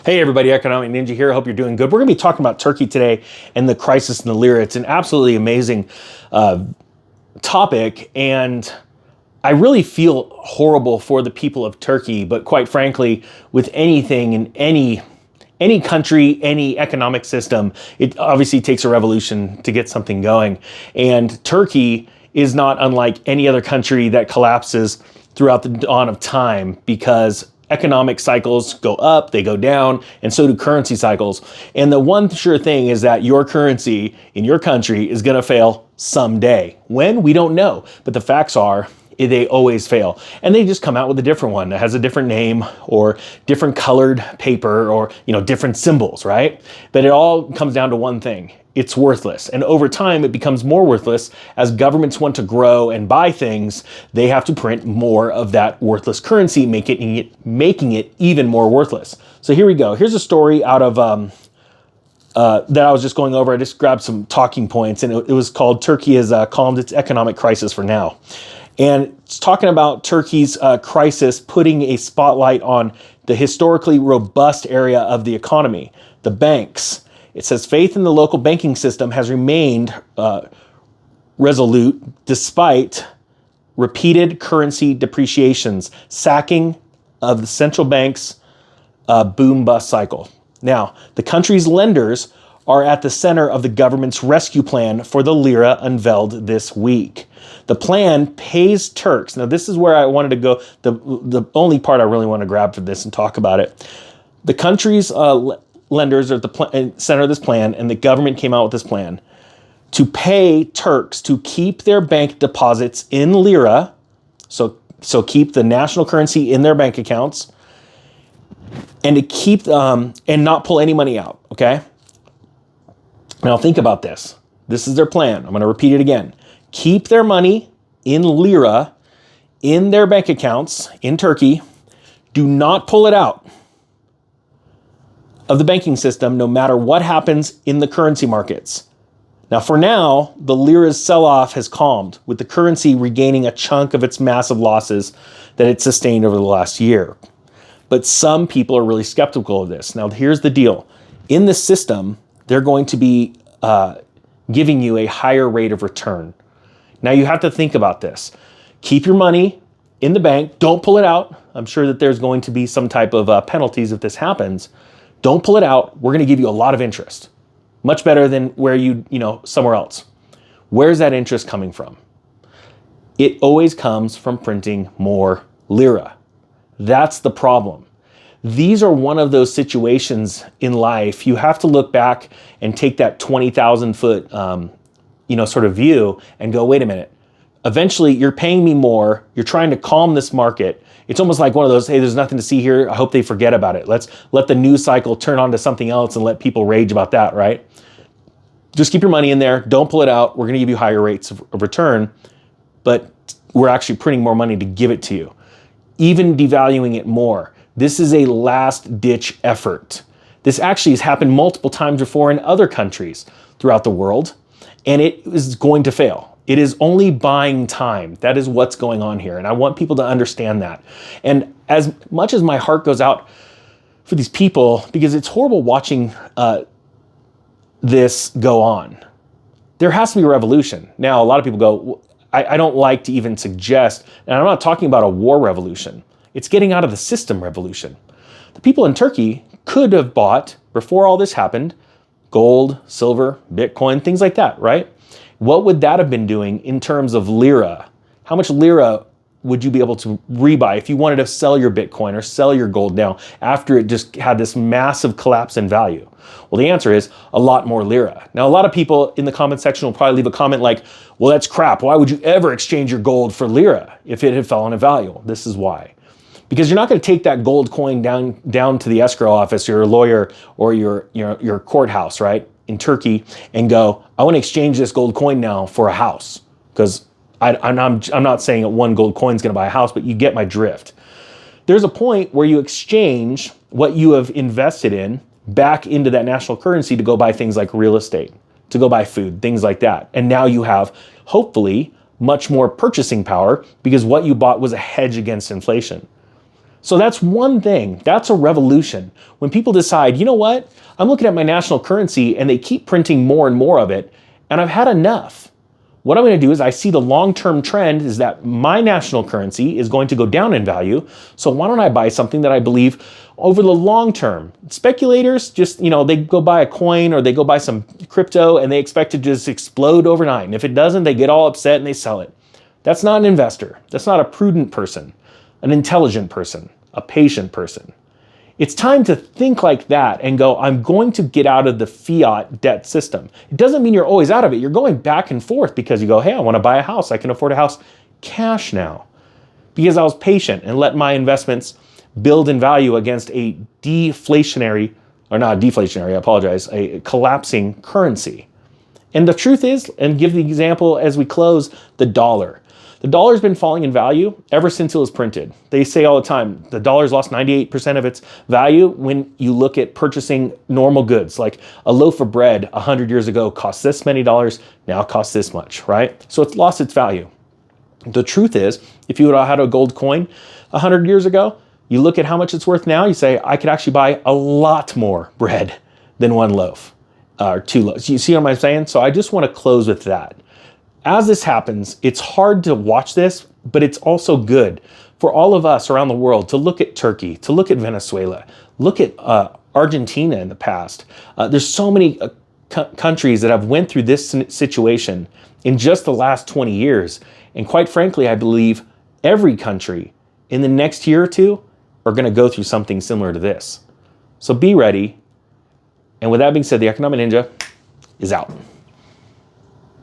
Hey everybody, Economic Ninja here. I hope you're doing good. We're going to be talking about Turkey today and the crisis in the lira. It's an absolutely amazing topic, and I really feel horrible for the people of Turkey, but quite frankly, with anything in any country, any economic system, it obviously takes a revolution to get something going. And Turkey is not unlike any other country that collapses throughout the dawn of time, because economic cycles go up, they go down, and so do currency cycles. And the one sure thing is that your currency in your country is going to fail someday. When? We don't know. But the facts are, they always fail. And they just come out with a different one that has a different name or different colored paper or, different symbols, right? But it all comes down to one thing. It's worthless. And over time, it becomes more worthless as governments want to grow and buy things. They have to print more of that worthless currency, making it even more worthless. So here we go. Here's a story out of that I was just going over. I just grabbed some talking points, and it was called "Turkey has calmed its economic crisis for now." And it's talking about Turkey's crisis, putting a spotlight on the historically robust area of the economy, the banks. It says faith in the local banking system has remained resolute despite repeated currency depreciations, sacking of the central bank's boom-bust cycle. Now, the country's lenders are at the center of the government's rescue plan for the lira unveiled this week. The plan pays Turks. Now, this is where I wanted to go. The only part I really want to grab for this and talk about it. The country's lenders are at the center of this plan, and the government came out with this plan to pay Turks to keep their bank deposits in lira, so keep the national currency in their bank accounts, and to keep and not pull any money out. Okay. Now think about this. This is their plan. I'm going to repeat it again. Keep their money in lira in their bank accounts in Turkey. Do not pull it out of the banking system, no matter what happens in the currency markets. Now, for now, the lira's sell-off has calmed, with the currency regaining a chunk of its massive losses that it sustained over the last year. But some people are really skeptical of this. Now, here's the deal. In the system, they're going to be giving you a higher rate of return. Now, you have to think about this. Keep your money in the bank. Don't pull it out. I'm sure that there's going to be some type of penalties if this happens. Don't pull it out. We're going to give you a lot of interest. Much better than where somewhere else. Where's that interest coming from? It always comes from printing more lira. That's the problem. These are one of those situations in life. You have to look back and take that 20,000 foot, sort of view and go, wait a minute. Eventually, you're paying me more. You're trying to calm this market. It's almost like one of those, hey, there's nothing to see here. I hope they forget about it. Let's let the news cycle turn on to something else and let people rage about that, right? Just keep your money in there. Don't pull it out. We're going to give you higher rates of return, but we're actually printing more money to give it to you, even devaluing it more. This is a last-ditch effort. This actually has happened multiple times before in other countries throughout the world, and it is going to fail. It is only buying time. That is what's going on here. And I want people to understand that. And as much as my heart goes out for these people, because it's horrible watching this go on, there has to be a revolution. Now, a lot of people go, I don't like to even suggest, and I'm not talking about a war revolution. It's getting out of the system revolution. The people in Turkey could have bought, before all this happened, gold, silver, Bitcoin, things like that, right? What would that have been doing in terms of lira? How much lira would you be able to rebuy if you wanted to sell your Bitcoin or sell your gold now after it just had this massive collapse in value? Well, the answer is a lot more lira. Now, a lot of people in the comment section will probably leave a comment like, well, that's crap. Why would you ever exchange your gold for lira if it had fallen in value? This is why. Because you're not going to take that gold coin down to the escrow office, your lawyer, or your courthouse, right, in Turkey, and go, I want to exchange this gold coin now for a house. Because I'm not saying that one gold coin is going to buy a house, but you get my drift. There's a point where you exchange what you have invested in back into that national currency to go buy things like real estate, to go buy food, things like that. And now you have, hopefully, much more purchasing power because what you bought was a hedge against inflation. So that's one thing. That's a revolution. When people decide, you know what? I'm looking at my national currency and they keep printing more and more of it, and I've had enough. What I'm going to do is I see the long-term trend is that my national currency is going to go down in value. So why don't I buy something that I believe over the long term? Speculators just, they go buy a coin or they go buy some crypto and they expect to just explode overnight. And if it doesn't, they get all upset and they sell it. That's not an investor. That's not a prudent person, an intelligent person, a patient person. It's time to think like that and go, I'm going to get out of the fiat debt system. It doesn't mean you're always out of it. You're going back and forth because you go, hey, I want to buy a house. I can afford a house cash now because I was patient and let my investments build in value against a deflationary, or not deflationary, I apologize, a collapsing currency. And the truth is, and give the example as we close, the dollar. The dollar's been falling in value ever since it was printed. They say all the time, the dollar's lost 98% of its value when you look at purchasing normal goods. Like a loaf of bread 100 years ago cost this many dollars, now it costs this much, right? So it's lost its value. The truth is, if you would have had a gold coin 100 years ago, you look at how much it's worth now, you say, I could actually buy a lot more bread than one loaf or two loaves. You see what I'm saying? So I just want to close with that. As this happens, it's hard to watch this, but it's also good for all of us around the world to look at Turkey, to look at Venezuela, look at Argentina in the past. There's so many countries that have went through this situation in just the last 20 years. And quite frankly, I believe every country in the next year or two are going to go through something similar to this. So be ready. And with that being said, the Economic Ninja is out.